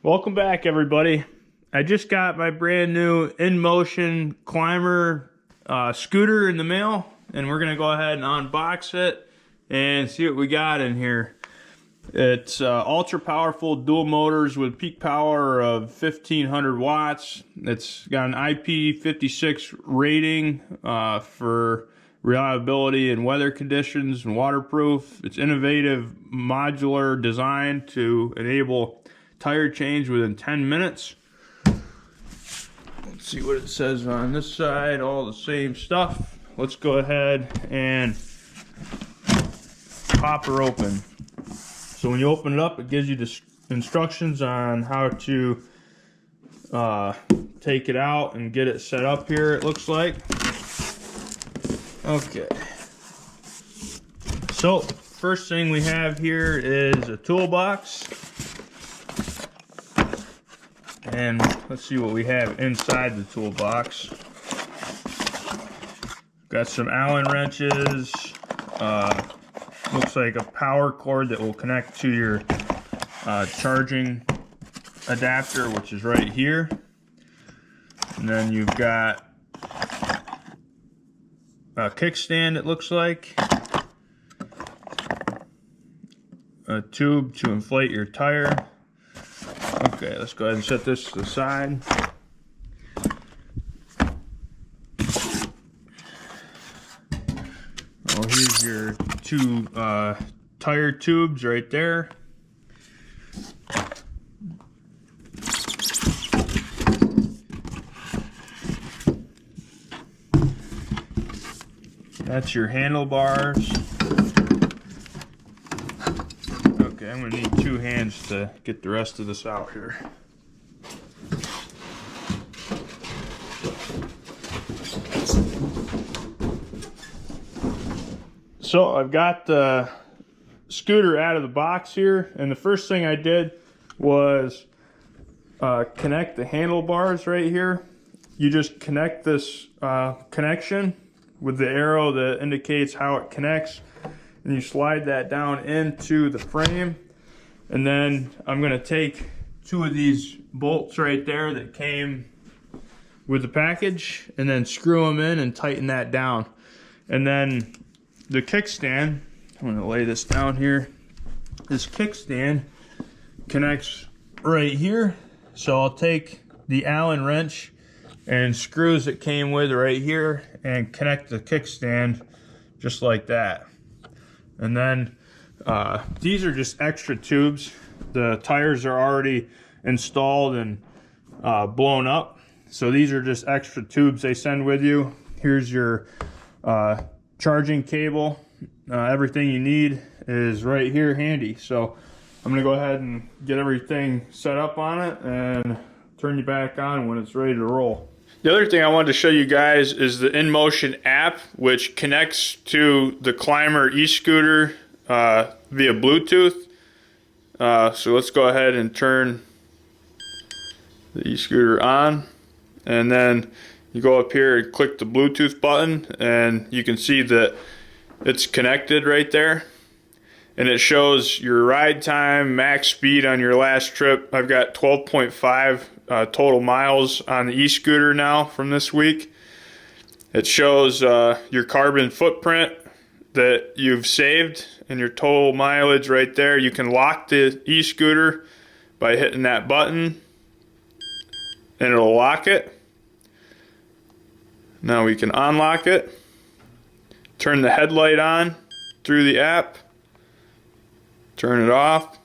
Welcome back, everybody. I just got my brand new INMOTION Climber scooter in the mail, and we're gonna go ahead and unbox it and see what we got in here. It's ultra powerful dual motors with peak power of 1500 watts. It's got an IP56 rating for reliability in weather conditions and waterproof. It's innovative modular design to enable tire change within 10 minutes. Let's see what it says on this side. All the same stuff. Let's go ahead and pop her open. So when you open it up, it gives you the instructions on how to take it out and get it set up here, it looks like. Okay. So first thing we have here is a toolbox. And let's see what we have inside the toolbox. Got some Allen wrenches. Looks like a power cord that will connect to your charging adapter, which is right here. And then you've got a kickstand, it looks like. A tube to inflate your tire. Okay, let's go ahead and set this to the side. Oh, here's your two tire tubes right there. That's your handlebars. Okay, I'm gonna need two hands to get the rest of this out here. So I've got the scooter out of the box here, and the first thing I did was connect the handlebars right here. You just connect this connection with the arrow that indicates how it connects, and you slide that down into the frame. And then I'm going to take two of these bolts right there that came with the package and then screw them in and tighten that down. And then the kickstand, I'm going to lay this down here. This kickstand connects right here. So I'll take the Allen wrench and screws that came with right here and connect the kickstand just like that. And then these are just extra tubes. The tires are already installed and blown up, so these are just extra tubes they send with you. Here's your charging cable. Everything you need is right here handy. So I'm gonna go ahead and get everything set up on it and turn you back on when it's ready to roll. The other thing I wanted to show you guys is the INMOTION app, which connects to the Climber e-scooter via Bluetooth. So let's go ahead and turn the e-scooter on, and then you go up here and click the Bluetooth button, and you can see that it's connected right there, and it shows your ride time, max speed on your last trip. I've got 12.5 total miles on the e-scooter now from this week. It shows your carbon footprint that you've saved and your total mileage right there. You can lock the e-scooter by hitting that button and it'll lock it. Now we can unlock it, turn the headlight on through the app, turn it off,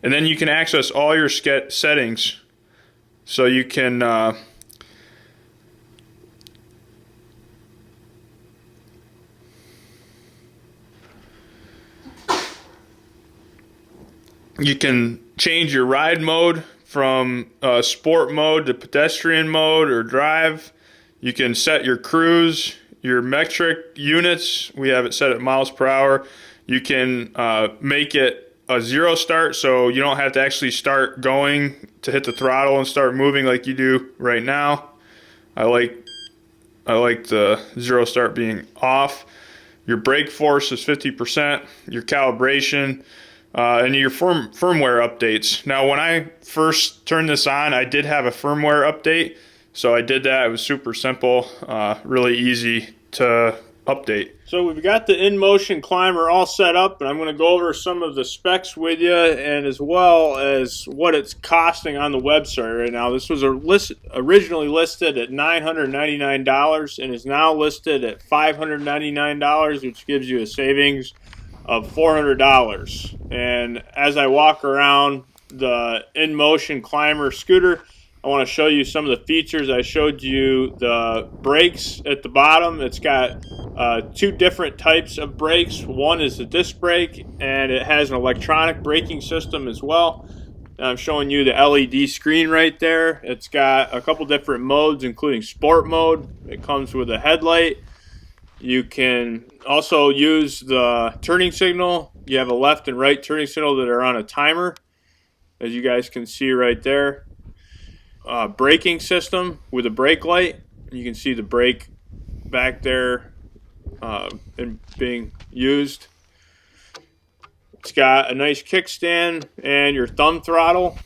and then you can access all your settings. So you can change your ride mode from sport mode to pedestrian mode or drive. You can set your cruise, your metric units. We have it set at miles per hour. You can make it a zero start, so you don't have to actually start going to hit the throttle and start moving like you do right now. I like the zero start being off. Your brake force is 50%. Your calibration and your firmware updates. Now, when I first turned this on, I did have a firmware update, so I did that. It was super simple, really easy to update. So we've got the INMOTION Climber all set up, and I'm going to go over some of the specs with you, and as well as what it's costing on the website right now. This was originally listed at $999 and is now listed at $599, which gives you a savings of $400. And as I walk around the INMOTION Climber scooter, I want to show you some of the features. I showed you the brakes at the bottom. It's got two different types of brakes. One is the disc brake, and it has an electronic braking system as well. I'm showing you the LED screen right there. It's got a couple different modes, including sport mode. It comes with a headlight. You can also use the turning signal. You have a left and right turning signal that are on a timer, as you guys can see right there. Braking system with a brake light. You can see the brake back there and being used. It's got a nice kickstand and your thumb throttle.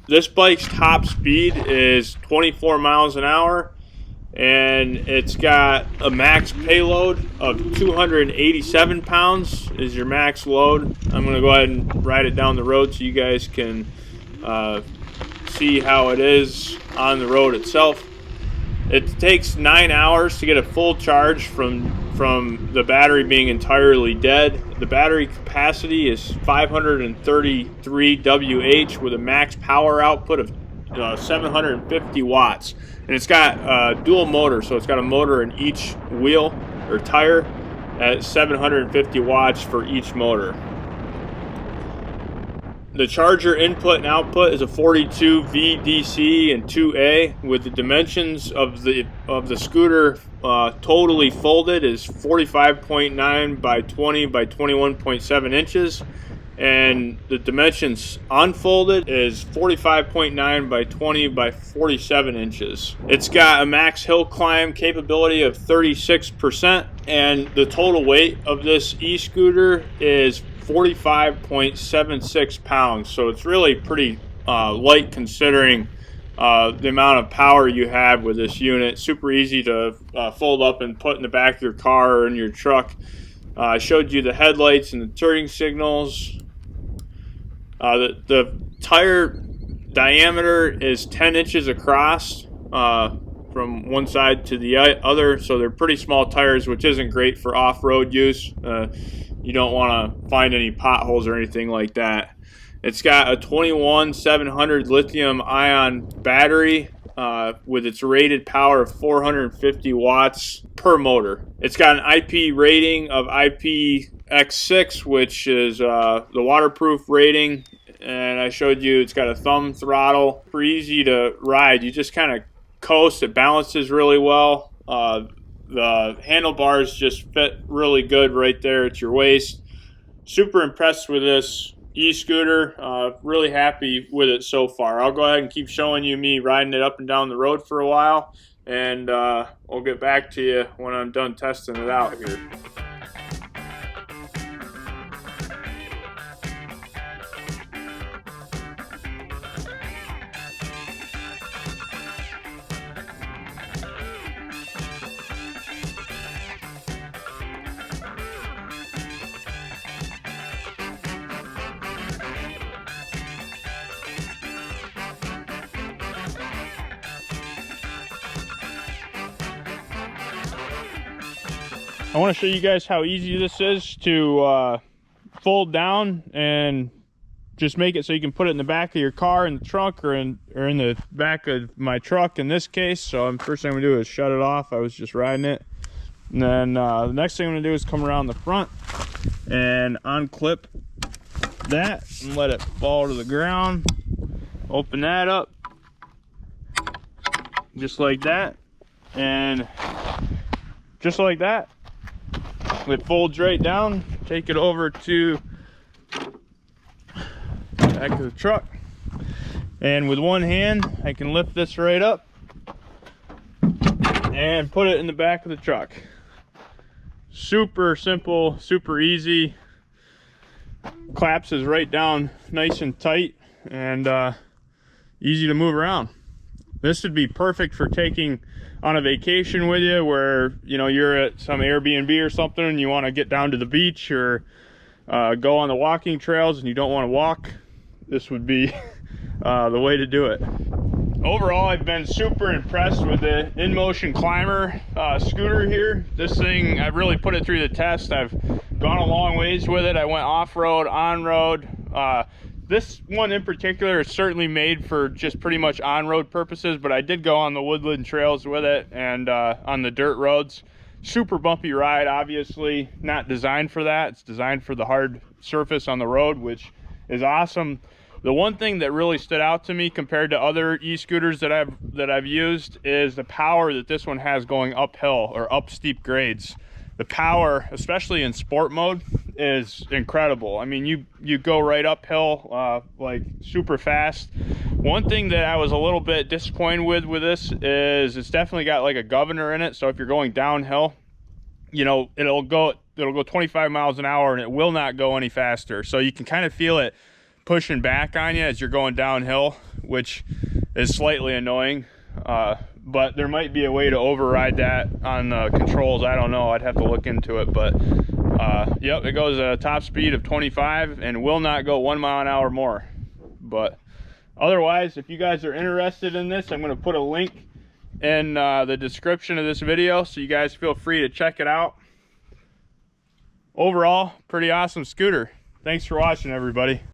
This bike's top speed is 24 miles an hour, and it's got a max payload of 287 pounds is your max load. I'm going to go ahead and ride it down the road so you guys can see how it is on the road itself. It takes 9 hours to get a full charge from the battery being entirely dead. The battery capacity is 533 WH with a max power output of 750 watts. And it's got dual motor, so it's got a motor in each wheel or tire at 750 watts for each motor. The charger input and output is a 42 VDC and 2A, with the dimensions of the scooter totally folded is 45.9 by 20 by 21.7 inches, and the dimensions unfolded is 45.9 by 20 by 47 inches. It's got a max hill climb capability of 36%, and the total weight of this e-scooter is 45.76 pounds, so it's really pretty light considering the amount of power you have with this unit. Super easy to fold up and put in the back of your car or in your truck. I showed you the headlights and the turning signals. The tire diameter is 10 inches across from one side to the other, so they're pretty small tires, which isn't great for off-road use. You don't want to find any potholes or anything like that. It's got a 21700 lithium-ion battery with its rated power of 450 watts per motor. It's got an IP rating of IPX6, which is the waterproof rating. And I showed you it's got a thumb throttle. Super easy to ride. You just kind of coast. It balances really well. The handlebars just fit really good right there at your waist. Super impressed with this e-scooter. Really happy with it so far. I'll go ahead and keep showing you me riding it up and down the road for a while, and I'll get back to you when I'm done testing it out here. I want to show you guys how easy this is to fold down and just make it so you can put it in the back of your car, in the trunk, or in the back of my truck in this case. So first thing I'm going to do is shut it off. I was just riding it. And then the next thing I'm going to do is come around the front and unclip that and let it fall to the ground. Open that up just like that, and just like that it folds right down. Take it over to the back of the truck, and with one hand I can lift this right up and put it in the back of the truck. Super simple, super easy. collapses right down nice and tight, and easy to move around. This would be perfect for taking on a vacation with you, where you're at some Airbnb or something and you want to get down to the beach or go on the walking trails and you don't want to walk. This would be the way to do it. Overall, I've been super impressed with the INMOTION Climber scooter here. This thing, I've really put it through the test. I've gone a long ways with it. I went off-road, on-road. This one in particular is certainly made for just pretty much on-road purposes, but I did go on the woodland trails with it and on the dirt roads. Super bumpy ride, obviously not designed for that. It's designed for the hard surface on the road, which is awesome. The one thing that really stood out to me compared to other e-scooters that I've used is the power that this one has going uphill or up steep grades. The power, especially in sport mode, is incredible. I mean, you go right uphill like super fast. One thing that I was a little bit disappointed with this is it's definitely got like a governor in it. So if you're going downhill, it'll go 25 miles an hour and it will not go any faster. So you can kind of feel it pushing back on you as you're going downhill, which is slightly annoying. But there might be a way to override that on the controls. I don't know, I'd have to look into it. But yep, it goes a top speed of 25 and will not go 1 mile an hour more. But otherwise, if you guys are interested in this, I'm going to put a link in the description of this video, so you guys feel free to check it out. Overall, pretty awesome scooter. Thanks for watching, everybody.